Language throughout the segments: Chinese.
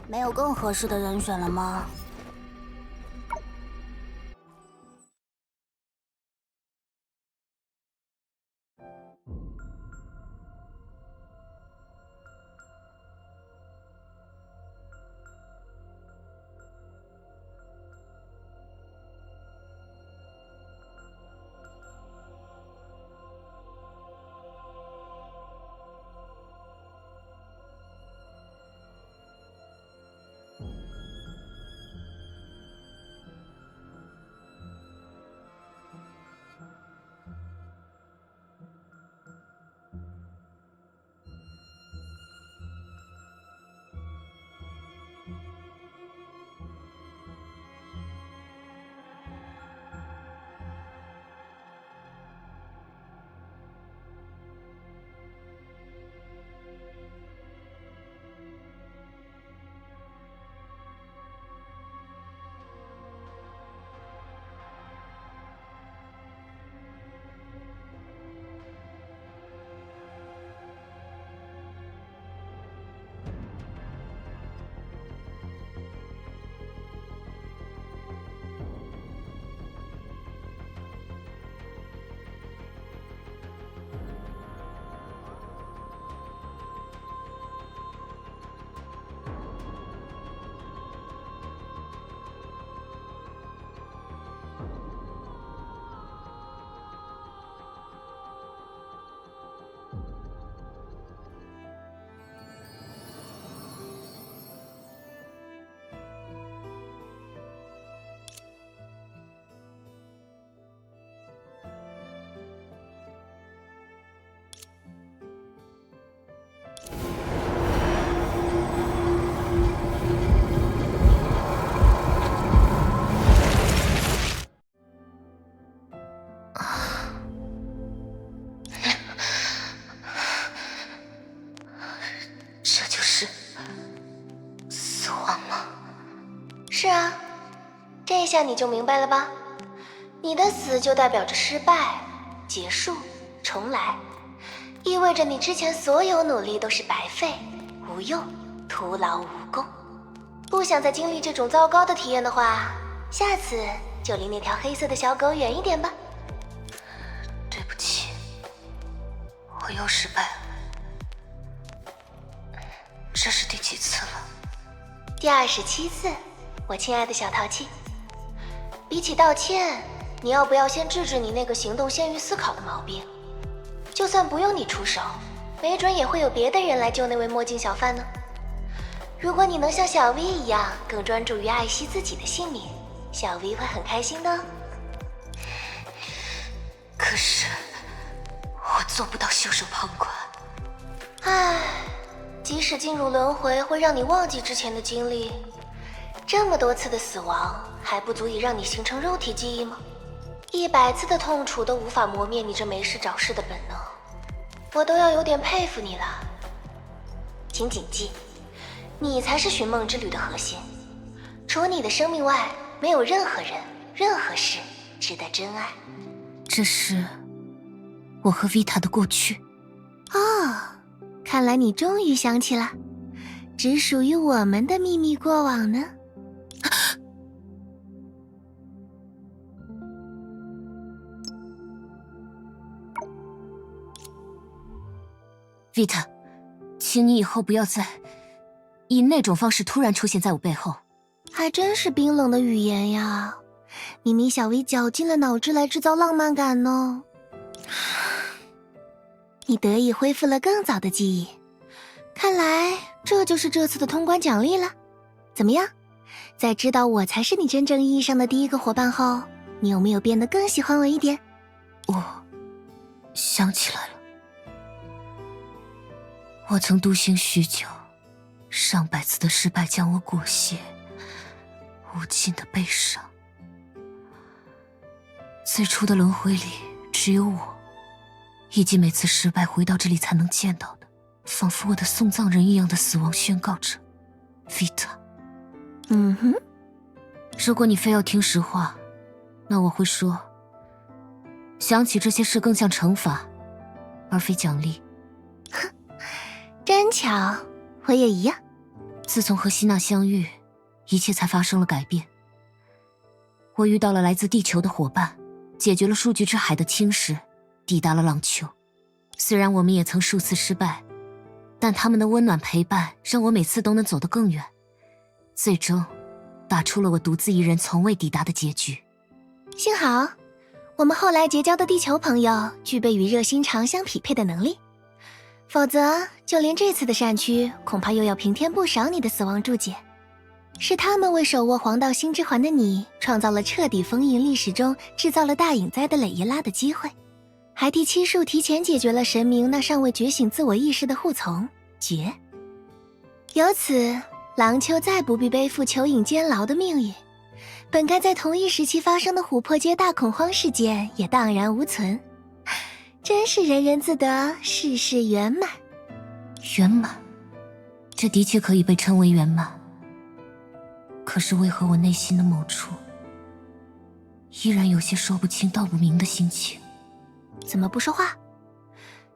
没有更合适的人选了吗？这就是死亡吗？是啊，这下你就明白了吧？你的死就代表着失败、结束、重来，意味着你之前所有努力都是白费、无用、徒劳无功。不想再经历这种糟糕的体验的话，下次就离那条黑色的小狗远一点吧。对不起，我又失败了。这是第几次了？第27次，我亲爱的小淘气。比起道歉，你要不要先治治你那个行动先于思考的毛病？就算不用你出手，没准也会有别的人来救那位墨镜小贩呢。如果你能像小 V 一样更专注于爱惜自己的性命，小 V 会很开心的。可是我做不到袖手旁观。唉，即使进入轮回会让你忘记之前的经历，这么多次的死亡还不足以让你形成肉体记忆吗？100次的痛楚都无法磨灭你这没事找事的本能，我都要有点佩服你了。请谨记，你才是寻梦之旅的核心，除你的生命外，没有任何人、任何事值得真爱。这是我和维塔的过去。哦，看来你终于想起了，只属于我们的秘密过往呢。维塔，请你以后不要再以那种方式突然出现在我背后。还真是冰冷的语言呀，明明小 V 绞尽了脑汁来制造浪漫感呢。你得以恢复了更早的记忆，看来这就是这次的通关奖励了。怎么样，在知道我才是你真正意义上的第一个伙伴后，你有没有变得更喜欢我一点？我想起来了，我曾独行许久，上百次的失败将我裹挟，无尽的悲伤。最初的轮回里只有我，以及每次失败回到这里才能见到的，仿佛我的送葬人一样的死亡宣告着维塔。如果你非要听实话，那我会说，想起这些事更像惩罚，而非奖励。真巧，我也一样。自从和希娜相遇，一切才发生了改变。我遇到了来自地球的伙伴，解决了数据之海的侵蚀，抵达了浪丘。虽然我们也曾数次失败，但他们的温暖陪伴让我每次都能走得更远，最终打出了我独自一人从未抵达的结局。幸好我们后来结交的地球朋友具备与热心肠相匹配的能力，否则就连这次的战区恐怕又要平添不少你的死亡注解。是他们为手握黄道星之环的你创造了彻底封印历史中制造了大隐灾的蕾耶拉的机会，还替七术提前解决了神明那尚未觉醒自我意识的护从绝。由此，廊丘再不必背负囚影监牢的命运，本该在同一时期发生的琥珀街大恐慌事件也荡然无存。真是人人自得，事事圆满。圆满，这的确可以被称为圆满。可是为何我内心的某处依然有些说不清道不明的心情？怎么不说话？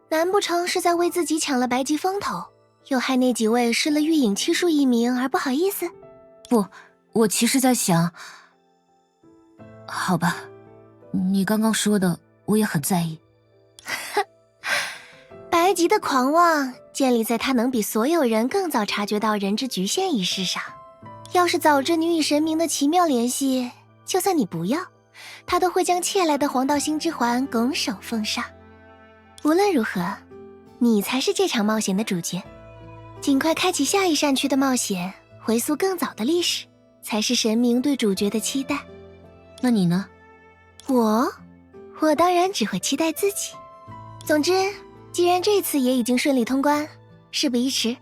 难不成是在为自己抢了白级风头，又害那几位失了御影七术一名而不好意思？不，我其实在想，好吧，你刚刚说的我也很在意。白吉的狂妄建立在他能比所有人更早察觉到人之局限一事上。要是早知你与神明的奇妙联系，就算你不要，他都会将窃来的黄道星之环拱手奉上。无论如何，你才是这场冒险的主角。尽快开启下一扇区的冒险，回溯更早的历史，才是神明对主角的期待。那你呢？我当然只会期待自己。总之，既然这次也已经顺利通关，事不宜迟，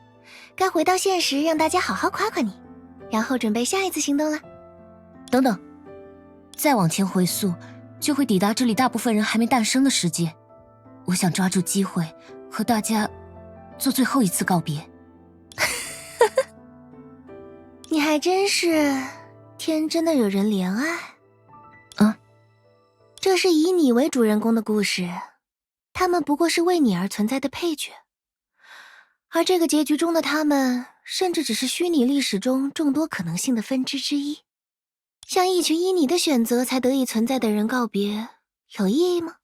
该回到现实，让大家好好夸夸你，然后准备下一次行动了。等等，再往前回溯，就会抵达这里大部分人还没诞生的世界。我想抓住机会，和大家做最后一次告别。你还真是天真的惹人怜爱。这是以你为主人公的故事，他们不过是为你而存在的配角，而这个结局中的他们，甚至只是虚拟历史中众多可能性的分支之一。向一群因你的选择才得以存在的人告别，有意义吗？